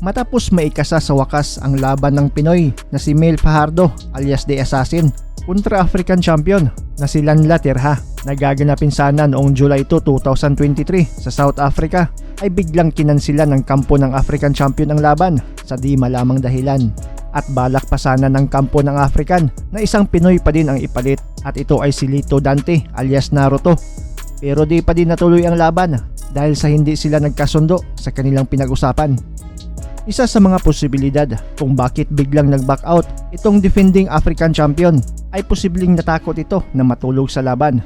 Matapos maikasa sa wakas ang laban ng Pinoy na si Mel Fajardo alias DAZN kontra African champion na si Lanla Tirha na gaganapin sana noong July 2, 2023 sa South Africa, ay biglang kinansila ng kampo ng African champion ang laban sa di malamang dahilan. At balak pa sana ng kampo ng African na isang Pinoy pa din ang ipalit, at ito ay si Lito Dante alias Naruto. Pero di pa din natuloy ang laban dahil sa hindi sila nagkasundo sa kanilang pinag-usapan. Isa sa mga posibilidad kung bakit biglang nag-back out itong defending African champion ay posibleng natakot ito na matulog sa laban.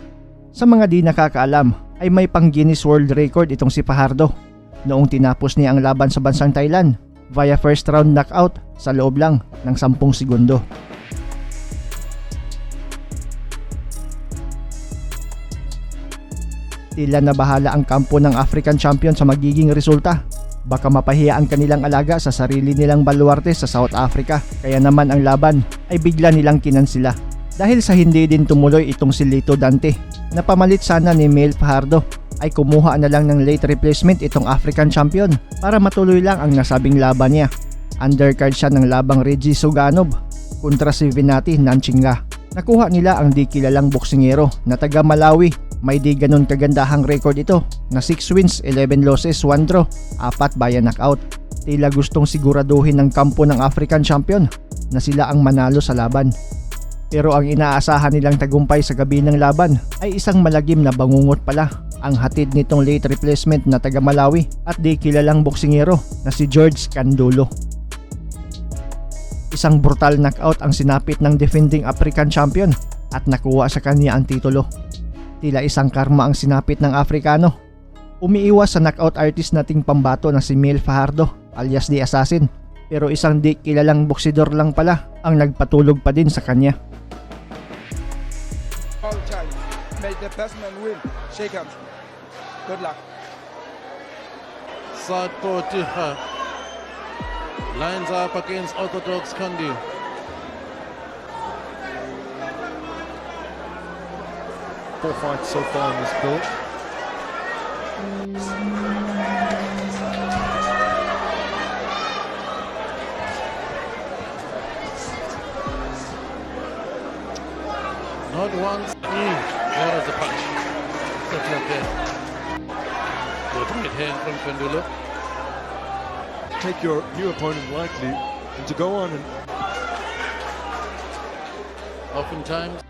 Sa mga di nakakaalam ay may pang Guinness World Record itong si Fajardo noong tinapos niya ang laban sa bansang Thailand via first round knockout sa loob lang ng 10 segundo. Tila na bahala ang kampo ng African champion sa magiging resulta. Baka mapahiya ang kanilang alaga sa sarili nilang baluarte sa South Africa, kaya naman ang laban ay bigla nilang kinansila. Dahil sa hindi din tumuloy itong si Lito Dante na pamalit sana ni Mel Fajardo, ay kumuha na lang ng late replacement itong African champion para matuloy lang ang nasabing laban niya. Undercard siya ng labang Reggie Suganov kontra si Vinati Nanchinga. Nakuha nila ang di kilalang boksingero na taga Malawi. May di ganun kagandahang record ito na 6 wins, 11 losses, 1 draw, 4 via knockout. Tila gustong siguraduhin ng kampo ng African champion na sila ang manalo sa laban. Pero ang inaasahan nilang tagumpay sa gabi ng laban ay isang malagim na bangungot pala ang hatid nitong late replacement na taga Malawi at di kilalang boksingero na si George Candulo. Isang brutal knockout ang sinapit ng defending African champion at nakuha sa kanya ang titulo. Tila isang karma ang sinapit ng Afrikano. Umiiwas sa knockout artist nating pambato na si Mel Fajardo alias DAZN, pero isang di kilalang boksidor lang pala ang nagpatulog pa din sa kanya. May the best man win. Shake hands. Good luck. Southpaw Diha lines up against orthodox Kandi. Four fights so far in this build. Not once. There is a punch. That's not there. Good right hand from Pinatulog. Take your new opponent lightly and to go on and Oftentimes.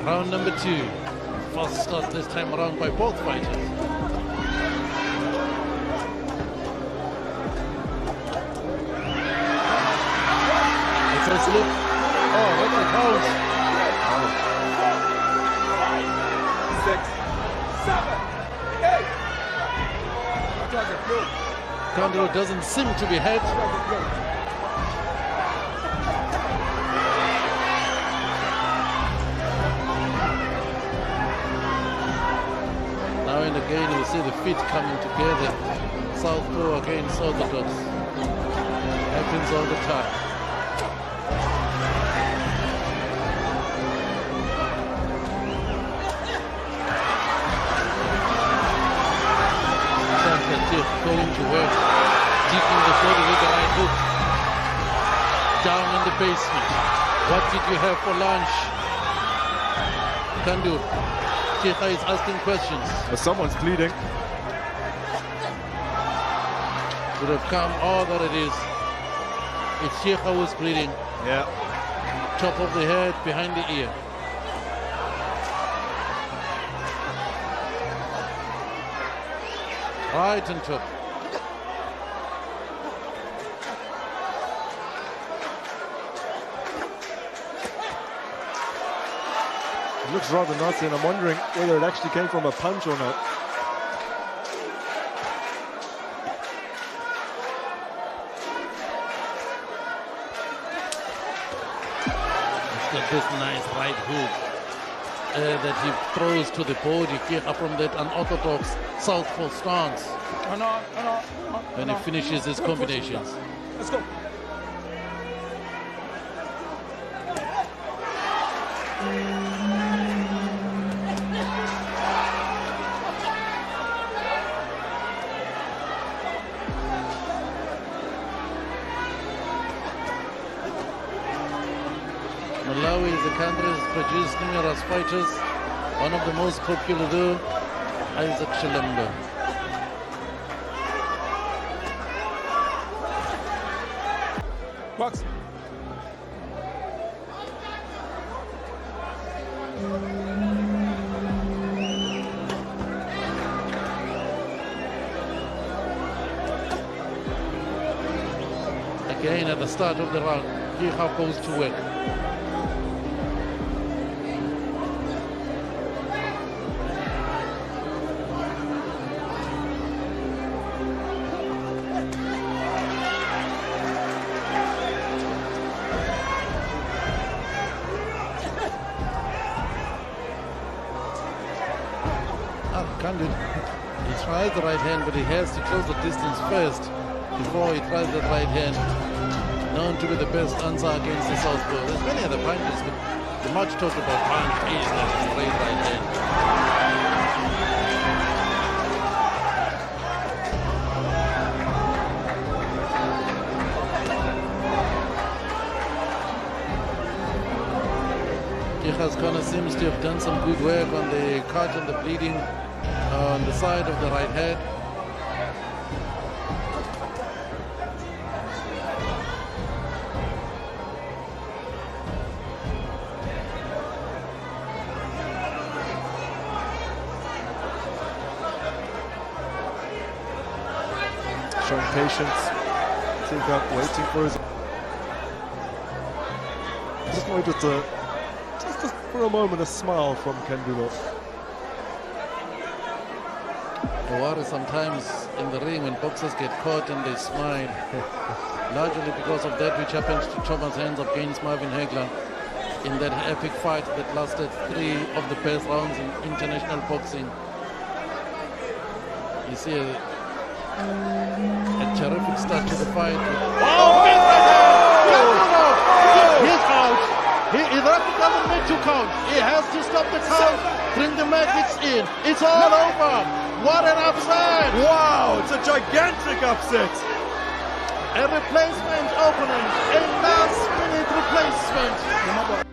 Round number 2. Fast start this time around by both fighters. It's a slip. Oh, that's a count. 6, 7, 8. Condor doesn't seem to be hurt. Now and again you see the feet coming together. Southpaw against orthodox. Happens all the time. Going to work deep in the shoulder with the right hook. Down in the basement. What did you have for lunch? Kandu. Sheikha is asking questions. someone's bleeding. Would have come all that it is. If Sheikha was bleeding. Yeah. Top of the head, behind the ear. Right and top. It looks rather nasty, and I'm wondering whether it actually came from a punch or not. He's got this nice right hook that he throws to the body from that unorthodox southpaw stance. And he finishes his combinations. Let's go. Malawi is a country that has produced numerous fighters. One of the most popular though, Isaac Shilemba. Box. Again at the start of the round, Diha goes to work. He tries the right hand, but he has to close the distance first before he tries that right hand. Known to be the best answer against the southpaw. There's many other punches, but the much talked about punch is that straight right hand. Diha's corner seems to have done some good work on the cut and the bleeding on the side of the right head. Showing patience. Tika waiting for his. Just noticed just for a moment a smile from Kendulo. The worry sometimes in the ring when boxers get caught and they smile, largely because of that which happened to Thomas Hands against Marvin Hagler in that epic fight that lasted 3 of the best rounds in international boxing. You see a terrific start to the fight. Oh, big right hand! He's out. That doesn't need to count. He has to stop the count. Bring the magics in. It's all over. What an upset! Wow, it's a gigantic upset. A replacement opening. A last-minute replacement.